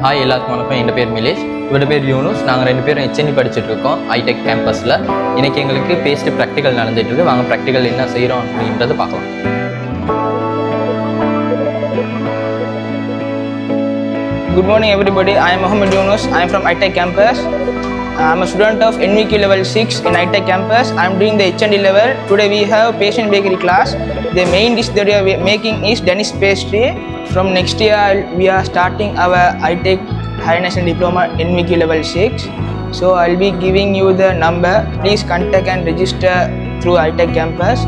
Hi எல்லாருக்கும் வணக்கம். என் பேர் மிலேஷ், இவரோட பேர் யூனுஸ். நாங்கள் 2 பேரும் HND படிச்சுட்டு இருக்கோம் ஐடெக் கேம்பஸில். இன்றைக்கி எங்களுக்கு பேஸ்ட் ப்ராக்டிக்கல் நடந்துகிட்டு இருக்கு. வாங்க ப்ராக்டிக்கல் என்ன செய்கிறோம் அப்படின்றத பார்க்கலாம். Good morning everybody, I am Mohammed Yunus. I am from iTech campus. I am a student of NVQ level 6 in iTech campus. I am doing the HND level. Today we have patient bakery class. The main dish that we are making is Danish pastry. From next year we are starting our iTech Higher National Diploma NVQ level 6. So I will be giving you the number. Please contact and register through iTech campus.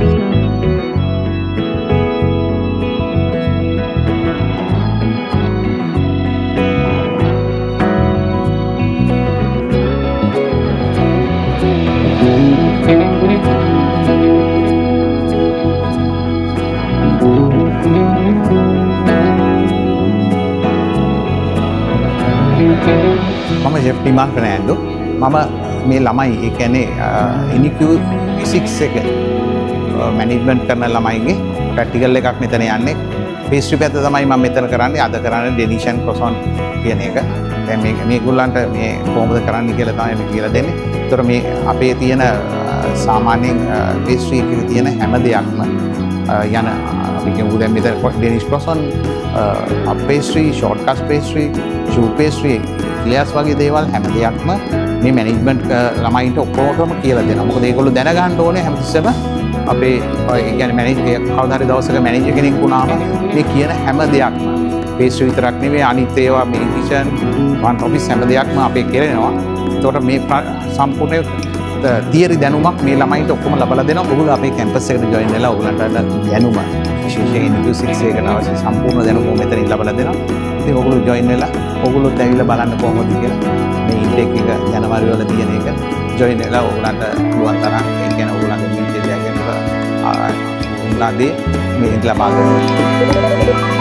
මම Jeff ඩිමාන් Fernando. මම මේ ළමයි ඒ කියන්නේ NVQ 6 එක management කරන ළමයිගේ practical එකක් මෙතන යන්නේ. පේස්ට්‍රි පැත්ත තමයි මම මෙතන කරන්නේ. අද කරන්නේ ඩෙනිෂන් ක්‍රොසොන් කියන එක. දැන් මේගොල්ලන්ට මේ කොහොමද කරන්න කියලා තමයි මේ කියලා දෙන්නේ. ඒතර මේ අපේ තියෙන සාමාන්‍යයෙන් පේස්ට්‍රි එකේ තියෙන හැම දෙයක්ම යන අපි කියමු දැන් මෙතන Danish croissant pastry, shortcut pastry, ෂූ පේස්ට්‍රි, ක්ලියර්ස් වගේ දේවල් හැම දෙයක්ම මේ මැනේජ්මන්ට් ළමයින්ට ඔක්කොටම කියලා දෙනවා. මොකද ඒගොල්ලෝ දැනගන්න ඕනේ හැමතිස්සෙම අපේ ඒ කියන්නේ මැනේජර් කවදා හරි දවසක මැනේජර් කෙනෙක් වුණාම මේ කියන හැම දෙයක්ම පේස්ට්‍රි විතරක් නෙවෙයි අනිත් ඒවා මෙඩිටේෂන් වන් ඔෆිස් හැම දෙයක්ම අපේ කරනවා. ඒතකොට මේ සම්පූර්ණ තියරි දැනුමක් මේ ළමයින්ට ඔක්කොම ලබලා දෙනවා. ඔයගොල්ලෝ අපේ කැම්පස් එකට ජොයින් වෙලා ඔයගොල්ලන්ට දැනුම විශේෂයෙන් NVQ 6 එකට අවශ්‍ය සම්පූර්ණ දැනුම මෙතනින් ලබලා දෙනවා. ඉතින් ඔයගොල්ලෝ ජොයින් වෙලා ඔයගොල්ලෝත් ඇවිල්ලා බලන්න කොහොමද කියලා මේ ඉන්ටේක් එක ජනවාරි වල තියෙන එක ජොයින් වෙලා ඔයගොල්ලන්ට පුළුවන් තරම් ඒ කියන්නේ ඔයගොල්ලන්ගේ මීටියර් එකක් ගන්නලා මේ ලබා ගන්න.